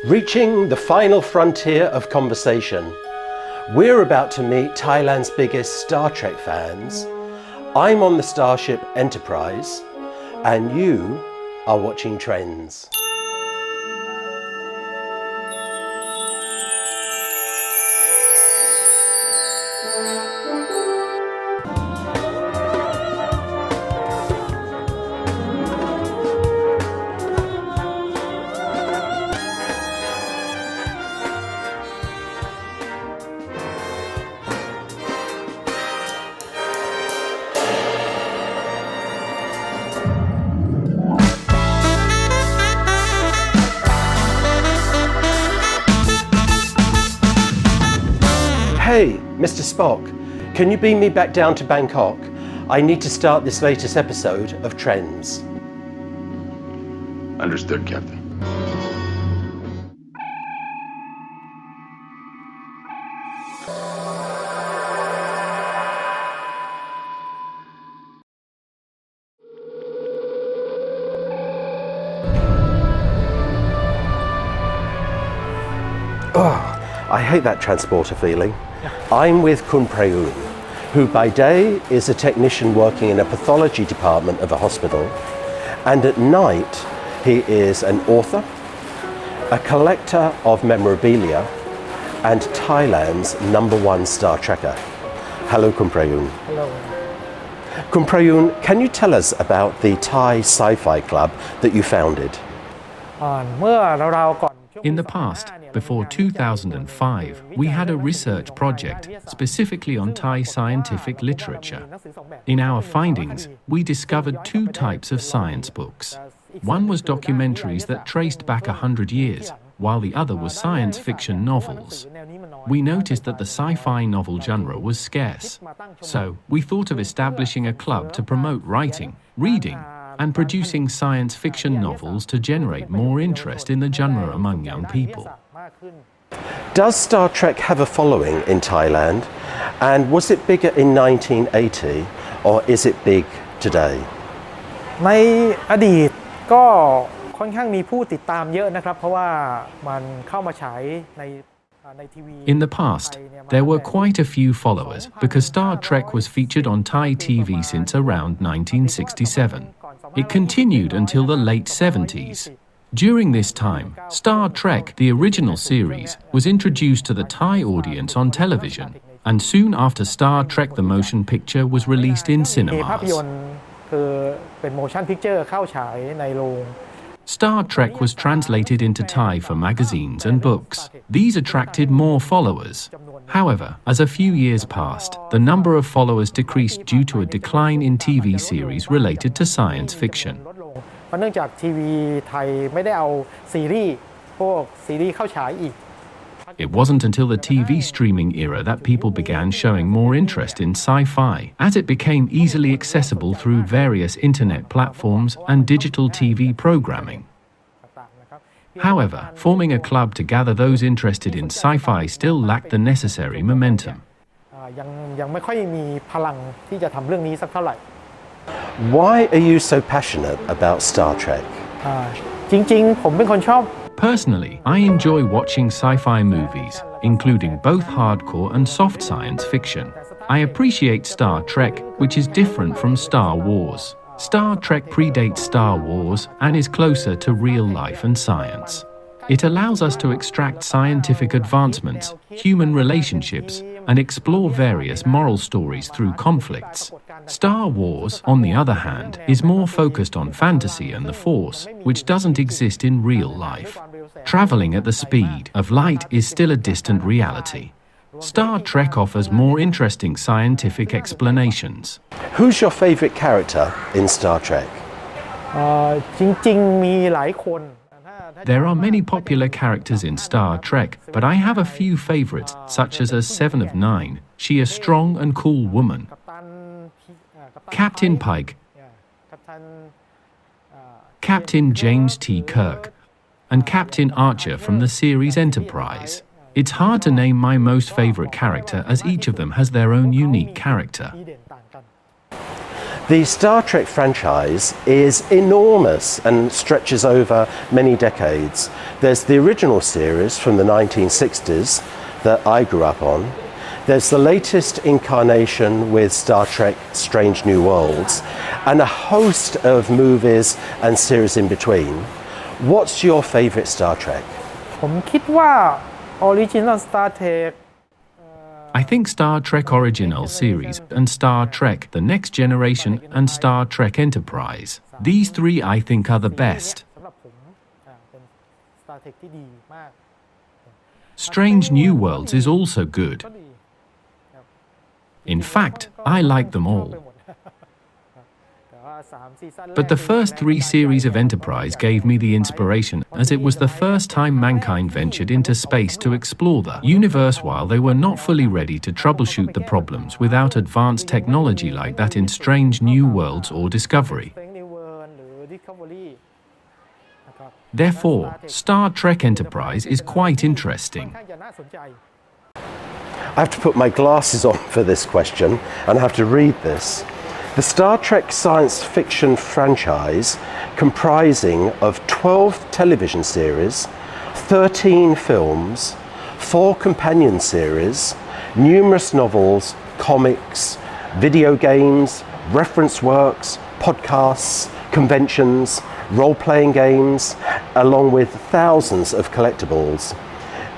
Reaching the final frontier of conversation. We're about to meet Thailand's biggest Star Trek fans. I'm on the Starship Enterprise, and you are watching Trends. Hey, Mr Spock, can you beam me back down to Bangkok? I need to start this latest episode of Trends. Understood, Captain. Oh, I hate that transporter feeling. I'm with Mr Prayoon, who by day is a technician working in a pathology department of a hospital, and at night he is an author, a collector of memorabilia, and Thailand's #1 Star Trekker. Hello, Mr Prayoon. Hello. Mr Prayoon, can you tell us about the Thai Sci-Fi Club that you founded? In the past, before 2005, we had a research project specifically on Thai scientific literature. In our findings, we discovered two types of science books. One was documentaries that traced back 100 years, while the other was science fiction novels. We noticed that the sci-fi novel genre was scarce. So, we thought of establishing a club to promote writing, reading, and producing science fiction novels to generate more interest in the genre among young people. Does Star Trek have a following in Thailand? And was it bigger in 1980 or is it big today? ในอดีตก็ค่อนข้างมีผู้ติดตามเยอะนะครับเพราะว่ามันเข้ามาฉายในทีวี In the past, there were quite a few followers because Star Trek was featured on Thai TV since around 1967. It continued until the late 70s. During this time, Star Trek, the original series, was introduced to the Thai audience on television, and soon after Star Trek the motion picture was released in ภาพยน cinemas. ตร์คือเป็น motion picture เข้าฉายในโรง Star Trek was translated into Thai for magazines and books. These attracted more followers. However, as a few years passed, the number of followers decreased due to a decline in TV series related to science fiction. เพราะเนื่องจากทีวีไทยไม่ได้เอาซีรีส์พวกซีรีส์เข้าฉายอีก It wasn't until the TV streaming era that people began showing more interest in sci-fi, as it became easily accessible through various internet platforms and digital TV programming. However, forming a club to gather those interested in sci-fi still lacked the necessary momentum. ยังไม่ค่อยมีพลังที่จะทำเรื่องนี้สักเท่าไหร่ Why are you so passionate about Star Trek? จริงๆผมเป็นคนชอบ Personally, I enjoy watching sci-fi movies, including both hardcore and soft science fiction. I appreciate Star Trek, which is different from Star Wars. Star Trek predates Star Wars and is closer to real life and science. It allows us to extract scientific advancements, human relationships, and explore various moral stories through conflicts. Star Wars, on the other hand, is more focused on fantasy and the Force, which doesn't exist in real life. Traveling at the speed of light is still a distant reality. Star Trek offers more interesting scientific explanations. Who's your favorite character in Star Trek? จริงๆมีหลายคน There are many popular characters in Star Trek, but I have a few favorites, such as Seven of Nine. She is a strong and cool woman. Captain Pike, Captain James T. Kirk, and Captain Archer from the series Enterprise. It's hard to name my most favorite character as each of them has their own unique character. The Star Trek franchise is enormous and stretches over many decades. There's the original series from the 1960s that I grew up on. There's the latest incarnation with Star Trek Strange New Worlds and a host of movies and series in between. What's your favorite Star Trek? ผมคิดว่า Original Star Trek I think Star Trek Original series and Star Trek The Next Generation and Star Trek Enterprise. These three I think are the best. สำหรับผมเป็น Star Trek ที่ดีมาก Strange New Worlds is also good. ก็ดีครับ In fact, I like them all. แต่ว่า3ซีซั่นแรก But the first three series of Enterprise gave me the inspiration, as it was the first time mankind ventured into space to explore the universe while they were not fully ready to troubleshoot the problems without advanced technology like that in Strange New Worlds or Discovery. Strange New World หรือ Discovery นะครับ Therefore, Star Trek Enterprise is quite interesting. ค่อนข้างจะน่าสนใจ I have to put my glasses on for this question and I have to read this. The Star Trek science fiction franchise, comprising of 12 television series, 13 films, 4 companion series, numerous novels, comics, video games, reference works, podcasts, conventions, role-playing games, along with thousands of collectibles.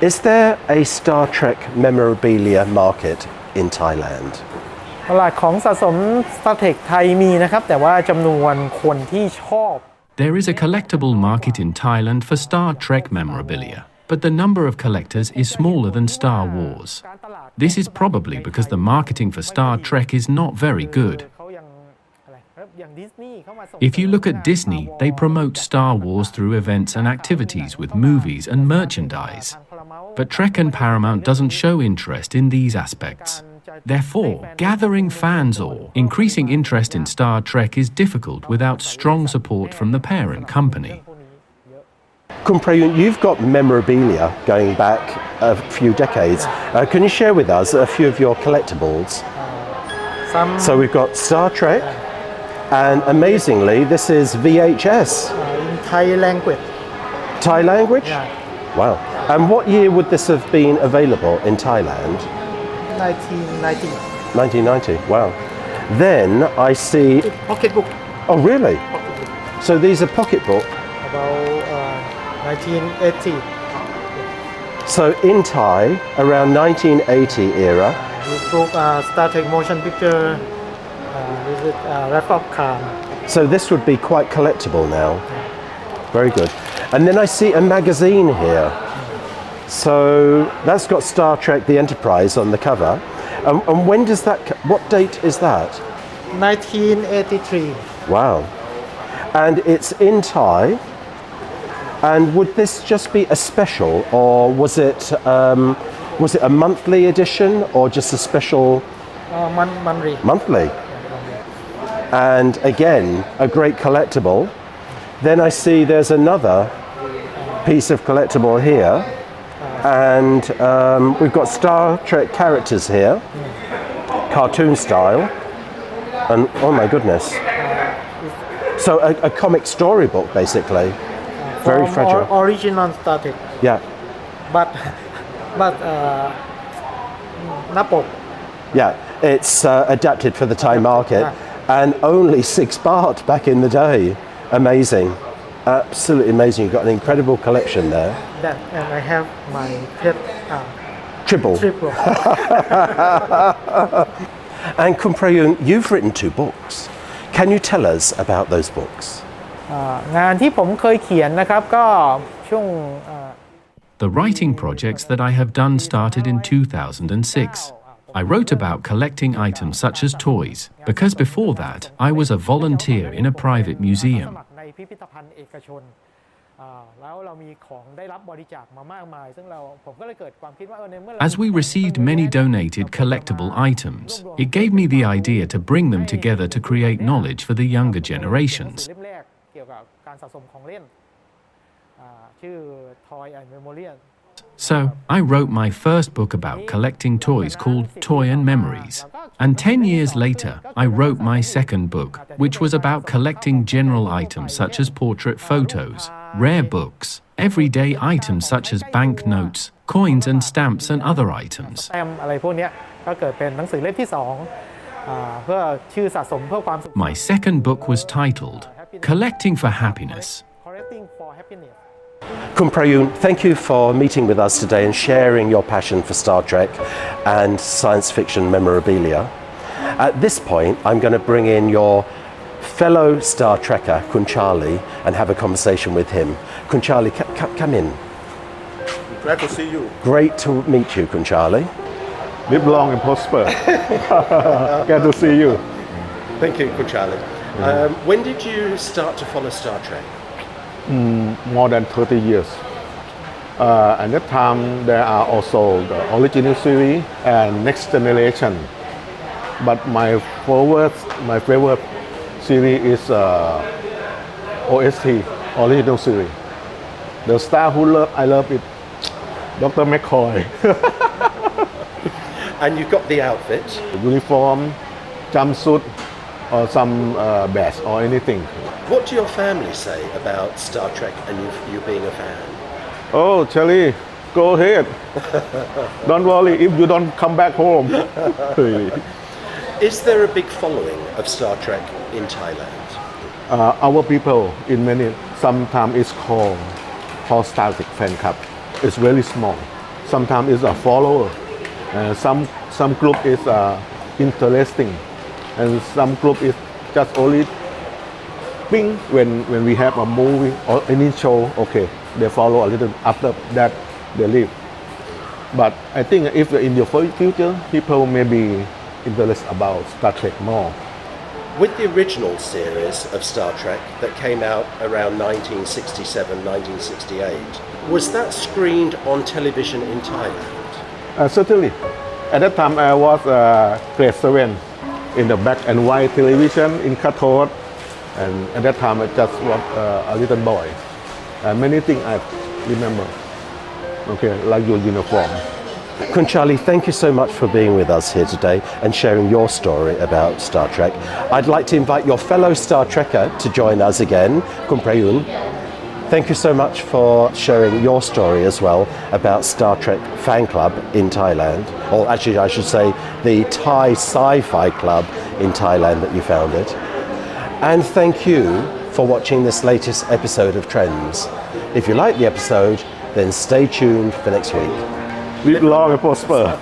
Is there a Star Trek memorabilia market in Thailand? ตลาดของสะสม Star Trek ไทยมีนะครับแต่ว่าจำนวนคนที่ชอบ There is a collectible market in Thailand for Star Trek memorabilia, but the number of collectors is smaller than Star Wars. This is probably because the marketing for Star Trek is not very good. เขายังอะไรอย่าง Disney เข้ามาส่ง If you look at Disney, they promote Star Wars through events and activities with movies and merchandise. But Trek and Paramount doesn't show interest in these aspects. Therefore, gathering fans or increasing interest in Star Trek is difficult without strong support from the parent company. Khun Prayoon, you've got memorabilia going back a few decades. Can you share with us a few of your collectibles? So we've got Star Trek, and amazingly, this is VHS. in Thai language Thai language? Yeah. Wow. And what year would this have been available in Thailand? 1990 1990. Wow. Then I see. pocket book Oh, really? So these are pocketbook. about 1980 So in Thai, around 1980 era, this book Star Trek motion picture this is wrap-up card so this would be quite collectible now. Very good. And then I see a magazine here. So that's got Star Trek The Enterprise on the cover. And when does that, what date is that? 1983 Wow. And it's in Thai. And would this just be a special, or was it a monthly edition, or just a special monthly monthly? And again, a great collectible. Then I see there's another piece of collectible here, and we've got Star Trek characters here, cartoon style, and oh my goodness. So a comic storybook basically. Very from fragile. original Star Trek Yeah, but หน้าปก yeah. It's adapted for the Thai market, Yeah. and only 6 baht back in the day. Amazing, absolutely amazing. You've got an incredible collection there. that and I have my pet Tribble. triple And Khun Prayoon, you've written 2 books. Can you tell us about those books? งานที่ผมเคยเขียนนะครับก็ช่วง The writing projects that I have done started in 2006. I wrote about collecting items such as toys, because before that, I was a volunteer in a private museum. ในพิพิธภัณฑ์เอกชนแล้วเรามีของได้รับบริจาคมามากมายซึ่งผมก็เลยเกิดความคิดว่าในเมื่อ As we received many donated collectible items, it gave me the idea to bring them together to create knowledge for the younger generations. เล่มแรกเกี่ยวกับการสะสมของเล่นชื่อ Toy and Memorial So, I wrote my first book about collecting toys called Toy and Memories. And 10 years later, I wrote my second book, which was about collecting general items such as portrait photos, rare books, everyday items such as banknotes, coins and stamps and other items. แต้มอะไรพวกเนี้ยก็เกิดเป็นหนังสือเล่มที่สองเพื่อชื่อสะสมเพื่อความสุข My second book was titled Collecting for Happiness. Collecting for Happiness Kun Prayoon, thank you for meeting with us today and sharing your passion for Star Trek and science fiction memorabilia. At this point, I'm going to bring in your fellow Star Trekker, Kun Charlie, and have a conversation with him. Kun Charlie, come in. Glad to see you. Great to meet you, Kun Charlie. Live long and prosper. Glad to see you. Thank you, Kun Charlie. When did you start to follow Star Trek? More than 30 years. At that time, there are also the original series and next generation. But my favorite series is OST, original series. The star who I love it, Dr. McCoy. And you got the outfit. Uniform, jumpsuit, or some badge or anything. What do your family say about Star Trek and you being a fan? Oh, Charlie, go ahead. Don't worry if you don't come back home. Is there a big following of Star Trek in Thailand? Our people in many, sometimes it's called Star Trek fan club. It's very small. Sometimes it's a follower. Some group is interesting, and some group is just only ping when we have a movie or any show. Okay, they follow a little. After that, they leave. But I think if in your future, people may be interested about Star Trek more. With the original series of Star Trek that came out around 1967, 1968, was that screened on television in Thailand? Certainly. At that time, I was grade 7 in the black and white television in cathode. And at that time, I just was a little boy. Many things I remember. Okay, like your uniform. Kun Charlie, thank you so much for being with us here today and sharing your story about Star Trek. I'd like to invite your fellow Star Trekker to join us again, Kun Prayoon. Thank you so much for sharing your story as well about Star Trek fan club in Thailand. Or actually, I should say the Thai Sci Club in Thailand that you founded. And thank you for watching this latest episode of Trends. If you like the episode, then stay tuned for next week. Live long and prosper.